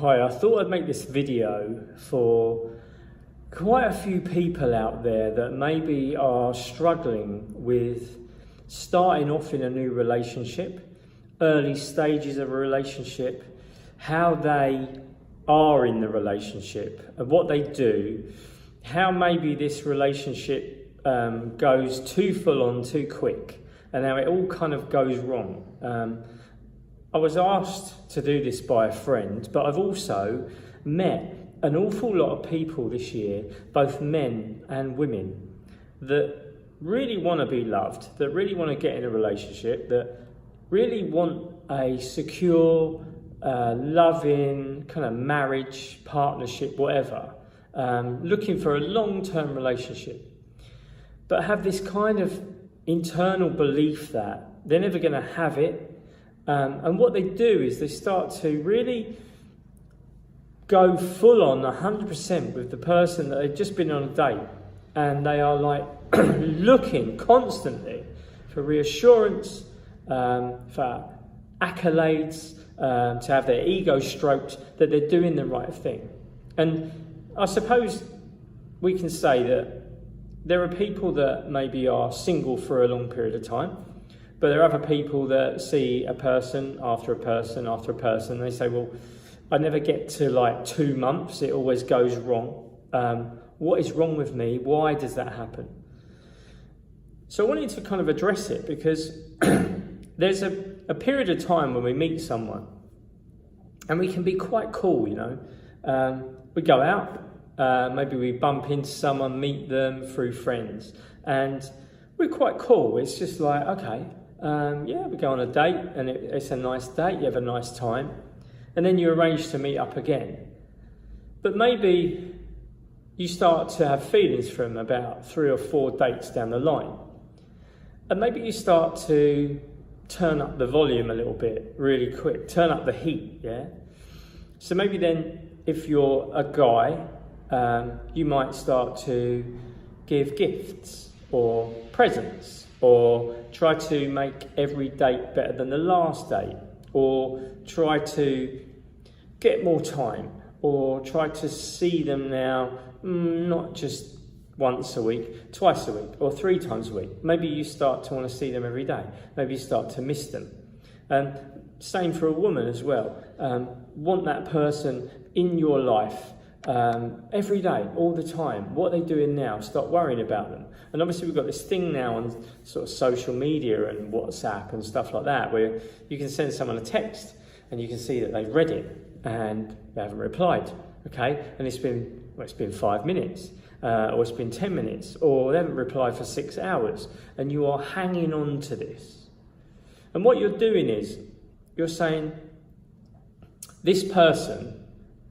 Hi, I thought I'd make this video for quite a few people out there that maybe are struggling with starting off in a new relationship, early stages of a relationship, how they are in the relationship and what they do, how maybe this relationship goes too full on too quick and how it all kind of goes wrong. I was asked to do this by a friend, but I've also met an awful lot of people this year, both men and women, that really want to be loved, that really want to get in a relationship, that really want a secure, loving kind of marriage, partnership, whatever, looking for a long-term relationship, but have this kind of internal belief that they're never going to have it. And what they do is they start to really go full on 100% with the person that they've just been on a date, and they are like looking constantly for reassurance, for accolades, to have their ego stroked that they're doing the right thing. And I suppose we can say that there are people that maybe are single for a long period of time, but there are other people that see a person after a person after a person, and they say, well, I never get to like 2 months, it always goes wrong. What is wrong with me? Why does that happen? So I wanted to kind of address it because there's a period of time when we meet someone and we can be quite cool, you know. We go out, maybe we bump into someone, meet them through friends, and we're quite cool. It's just like, okay, we go on a date and it's a nice date, you have a nice time, and then you arrange to meet up again. But maybe you start to have feelings for them about 3 or 4 dates down the line. And maybe you start to turn up the volume a little bit really quick, turn up the heat, yeah? So maybe then if you're a guy, you might start to give gifts or presents, or try to make every date better than the last date, or try to get more time, or try to see them now, not just once a week, twice a week, or 3 times a week. Maybe you start to want to see them every day. Maybe you start to miss them. Same for a woman as well. Want that person in your life every day, all the time. What are they doing now? Stop worrying about them. And obviously we've got this thing now on sort of social media and WhatsApp and stuff like that, where you can send someone a text and you can see that they've read it and they haven't replied, okay? And it's been 5 minutes, or it's been 10 minutes, or they haven't replied for 6 hours, and you are hanging on to this. And what you're doing is, you're saying, this person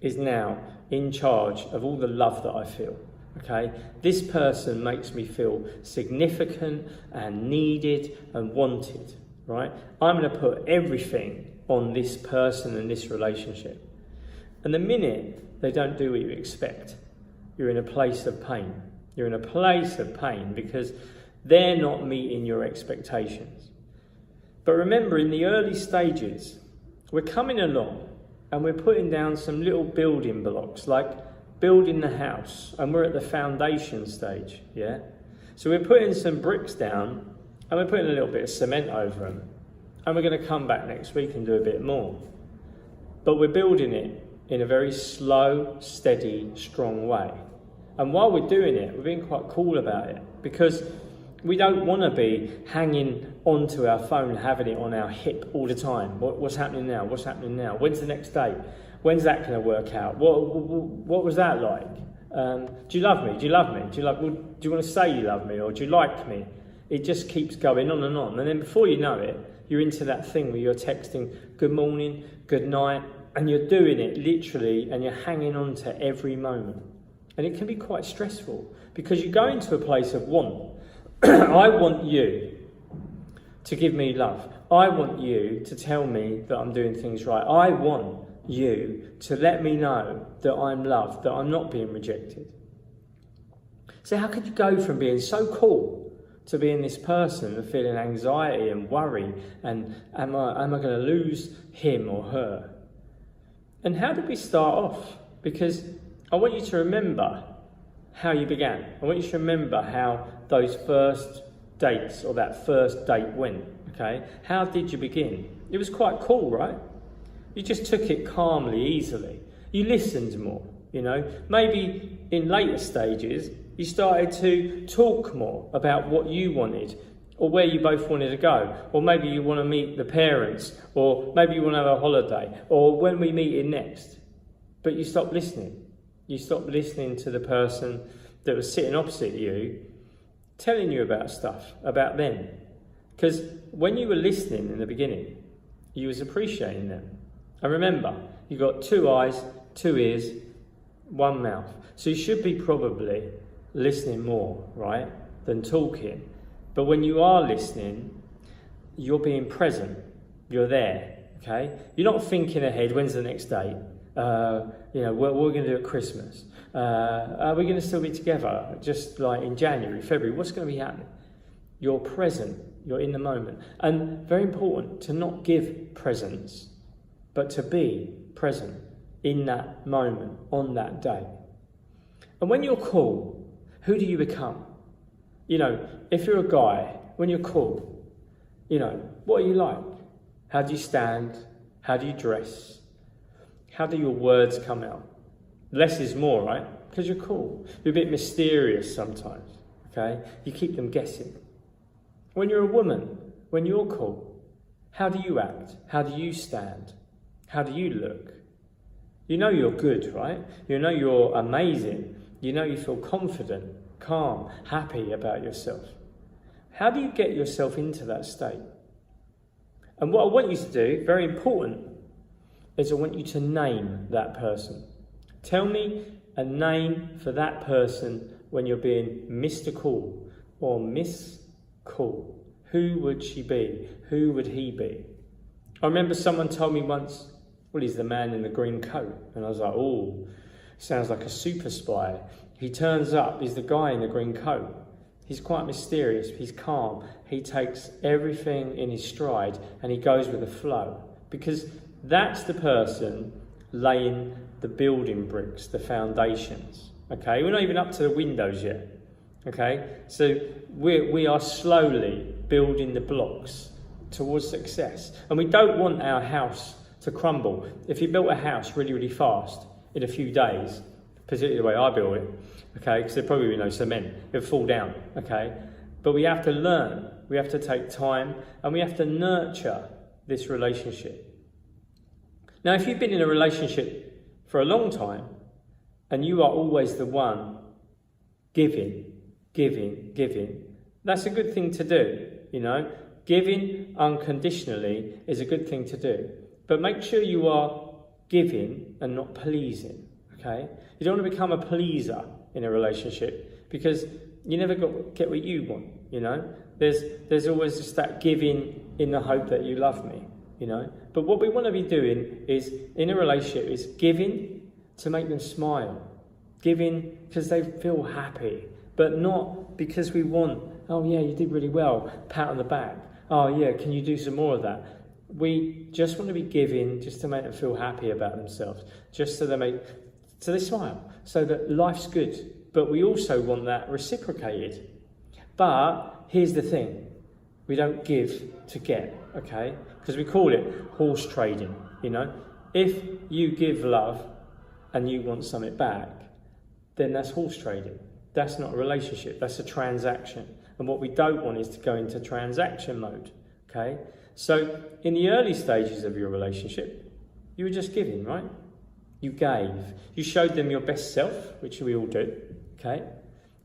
is now in charge of all the love that I feel, okay? This person makes me feel significant and needed and wanted, right? I'm going to put everything on this person and this relationship. And the minute they don't do what you expect, you're in a place of pain. You're in a place of pain because they're not meeting your expectations. But remember, in the early stages, we're coming along and we're putting down some little building blocks, like building the house, and we're at the foundation stage, yeah? So we're putting some bricks down and we're putting a little bit of cement over them, and we're going to come back next week and do a bit more. But we're building it in a very slow, steady, strong way. And while we're doing it, we're being quite cool about it, because we don't want to be hanging onto our phone, having it on our hip all the time. What's happening now? What's happening now? When's the next date? When's that going to work out? What was that like? Do you love me? Do you love me? Do you want to say you love me, or do you like me? It just keeps going on. And then before you know it, you're into that thing where you're texting good morning, good night, and you're doing it literally, and you're hanging on to every moment. And it can be quite stressful because you go into a place of want. I want you to give me love. I want you to tell me that I'm doing things right. I want you to let me know that I'm loved, that I'm not being rejected. So how could you go from being so cool to being this person and feeling anxiety and worry and am I going to lose him or her? And how did we start off? Because I want you to remember how you began. I want you to remember how those first dates or that first date went, okay? How did you begin? It was quite cool, right? You just took it calmly, easily. You listened more, you know? Maybe in later stages, you started to talk more about what you wanted or where you both wanted to go. Or maybe you want to meet the parents, or maybe you want to have a holiday, or when we meet in next. But you stopped listening. You stopped listening to the person that was sitting opposite you, telling you about stuff, about them. Because when you were listening in the beginning, you was appreciating them. And remember, you got 2 eyes, 2 ears, 1 mouth. So you should be probably listening more, right, than talking. But when you are listening, you're being present. You're there, okay? You're not thinking ahead, when's the next date? What we're going to do at Christmas. Are we going to still be together just like in January, February? What's going to be happening? You're present. You're in the moment. And very important to not give presents, but to be present in that moment, on that day. And when you're cool, who do you become? You know, if you're a guy, when you're cool, you know, what are you like? How do you stand? How do you dress? How do your words come out? Less is more, right? Because you're cool. You're a bit mysterious sometimes, okay? You keep them guessing. When you're a woman, when you're cool, how do you act? How do you stand? How do you look? You know you're good, right? You know you're amazing. You know you feel confident, calm, happy about yourself. How do you get yourself into that state? And what I want you to do, very important, is I want you to name that person. Tell me a name for that person when you're being Mr. Cool or Miss Cool. Who would she be? Who would he be? I remember someone told me once, well, he's the man in the green coat. And I was like, oh, sounds like a super spy. He turns up, he's the guy in the green coat. He's quite mysterious, he's calm. He takes everything in his stride and he goes with the flow. Because that's the person laying the building bricks, the foundations. Okay, we're not even up to the windows yet. Okay, so we are slowly building the blocks towards success. And we don't want our house to crumble. If you built a house really, really fast in a few days, particularly the way I built it, okay, because there'd probably be no cement, it would fall down, okay? But we have to learn, we have to take time, and we have to nurture this relationship. Now, if you've been in a relationship for a long time, and you are always the one giving, that's a good thing to do, you know? Giving unconditionally is a good thing to do. But make sure you are giving and not pleasing, okay? You don't want to become a pleaser in a relationship because you never get what you want, you know? There's always just that giving in the hope that you love me, you know? But what we want to be doing is, in a relationship, is giving to make them smile. Giving because they feel happy, but not because we want, oh yeah, you did really well, pat on the back. Oh yeah, can you do some more of that? We just want to be giving just to make them feel happy about themselves, just so they smile, so that life's good. But we also want that reciprocated. But here's the thing, we don't give to get, okay? Because we call it horse trading, you know? If you give love and you want something back, then that's horse trading. That's not a relationship, that's a transaction. And what we don't want is to go into transaction mode, okay? So in the early stages of your relationship, you were just giving, right? You gave. You showed them your best self, which we all do, okay?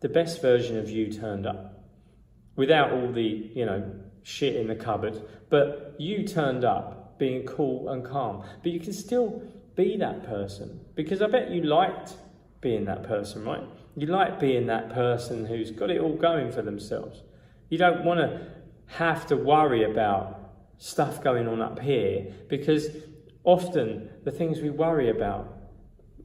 The best version of you turned up. Without all the, shit in the cupboard. But you turned up being cool and calm. But you can still be that person. Because I bet you liked being that person, right? You like being that person who's got it all going for themselves. You don't want to have to worry about stuff going on up here, because often the things we worry about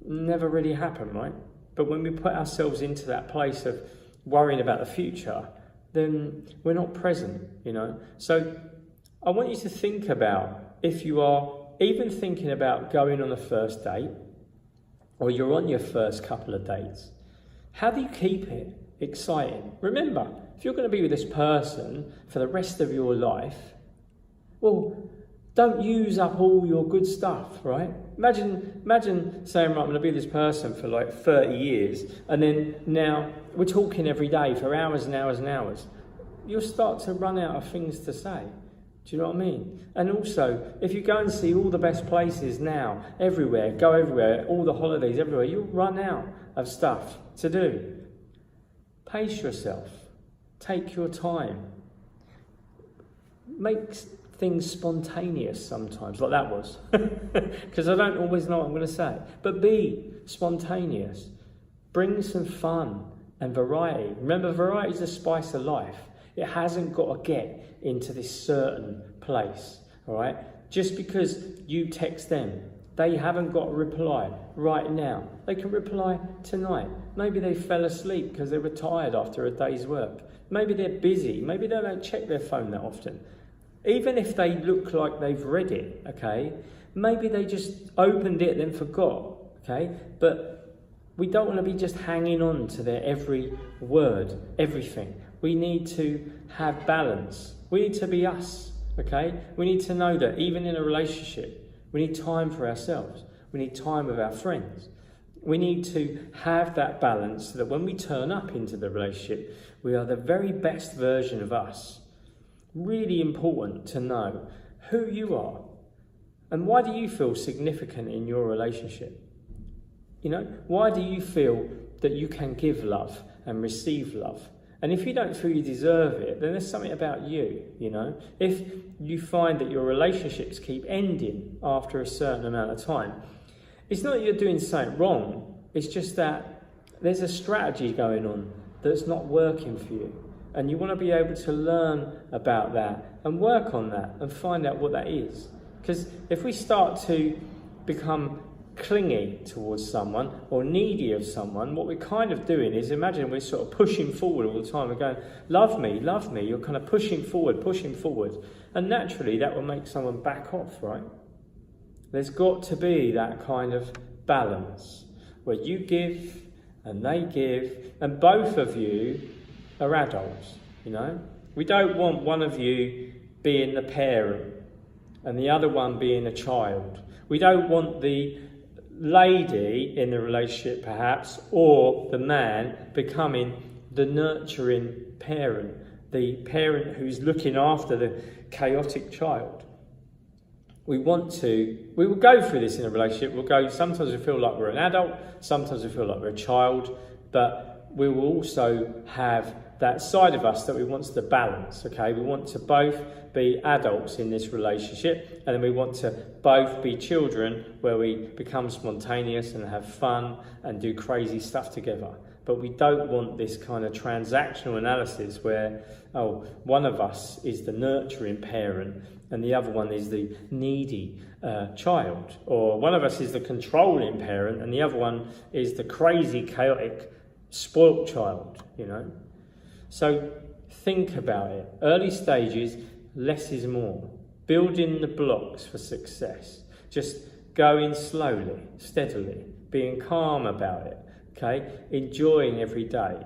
never really happen, right? But when we put ourselves into that place of worrying about the future, then we're not present, you know? So I want you to think about, if you are even thinking about going on a first date, or you're on your first couple of dates, how do you keep it exciting? Remember, if you're going to be with this person for the rest of your life, well, don't use up all your good stuff, right? Imagine saying, right, I'm going to be with this person for like 30 years, and then now we're talking every day for hours and hours and hours. You'll start to run out of things to say. Do you know what I mean? And also, if you go and see all the best places now, everywhere, go everywhere, all the holidays everywhere, you'll run out of stuff to do. Pace yourself. Take your time. Make things spontaneous sometimes, like that was. Because I don't always know what I'm going to say. But be spontaneous. Bring some fun and variety. Remember, variety is the spice of life. It hasn't got to get into this certain place, all right? Just because you text them, they haven't got to reply right now. They can reply tonight. Maybe they fell asleep because they were tired after a day's work. Maybe they're busy. Maybe they don't check their phone that often. Even if they look like they've read it, okay? Maybe they just opened it and then forgot, okay? But we don't want to be just hanging on to their every word, everything. We need to have balance. We need to be us, okay? We need to know that even in a relationship, we need time for ourselves. We need time with our friends. We need to have that balance so that when we turn up into the relationship, we are the very best version of us. Really important to know who you are and why do you feel significant in your relationship? You know, why do you feel that you can give love and receive love? And if you don't feel you deserve it, then there's something about you, you know. If you find that your relationships keep ending after a certain amount of time, it's not that you're doing something wrong, it's just that there's a strategy going on that's not working for you. And you want to be able to learn about that and work on that and find out what that is. Because if we start to become clingy towards someone or needy of someone, what we're kind of doing is, imagine we're sort of pushing forward all the time. We're going, love me, love me. You're kind of pushing forward. And naturally that will make someone back off, right? There's got to be that kind of balance where you give and they give and both of you are adults, you know? We don't want one of you being the parent and the other one being a child. We don't want the lady in the relationship perhaps or the man becoming the nurturing parent, the parent who's looking after the chaotic child. We will go through this in a relationship. Sometimes we feel like we're an adult, sometimes we feel like we're a child, but we will also have that side of us that we want to balance, okay? We want to both be adults in this relationship, and then we want to both be children where we become spontaneous and have fun and do crazy stuff together. But we don't want this kind of transactional analysis where, one of us is the nurturing parent and the other one is the needy child. Or one of us is the controlling parent and the other one is the crazy, chaotic, spoilt child, you know? So think about it. Early stages, less is more. Building the blocks for success. Just going slowly, steadily, being calm about it, okay? Enjoying every day.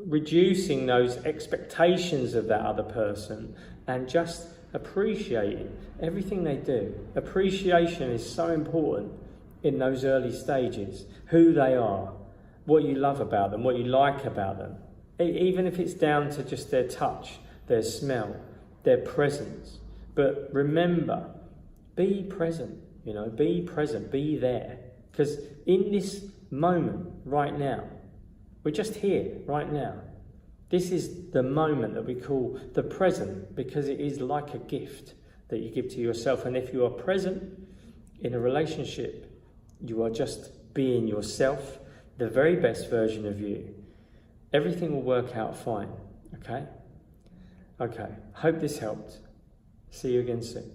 Reducing those expectations of that other person and just appreciating everything they do. Appreciation is so important in those early stages. Who they are, what you love about them, what you like about them. Even if it's down to just their touch, their smell, their presence. But remember, be present, you know, be present, be there. Because in this moment, right now, we're just here, right now. This is the moment that we call the present, because it is like a gift that you give to yourself. And if you are present in a relationship, you are just being yourself, the very best version of you. Everything will work out fine, okay? Okay, hope this helped. See you again soon.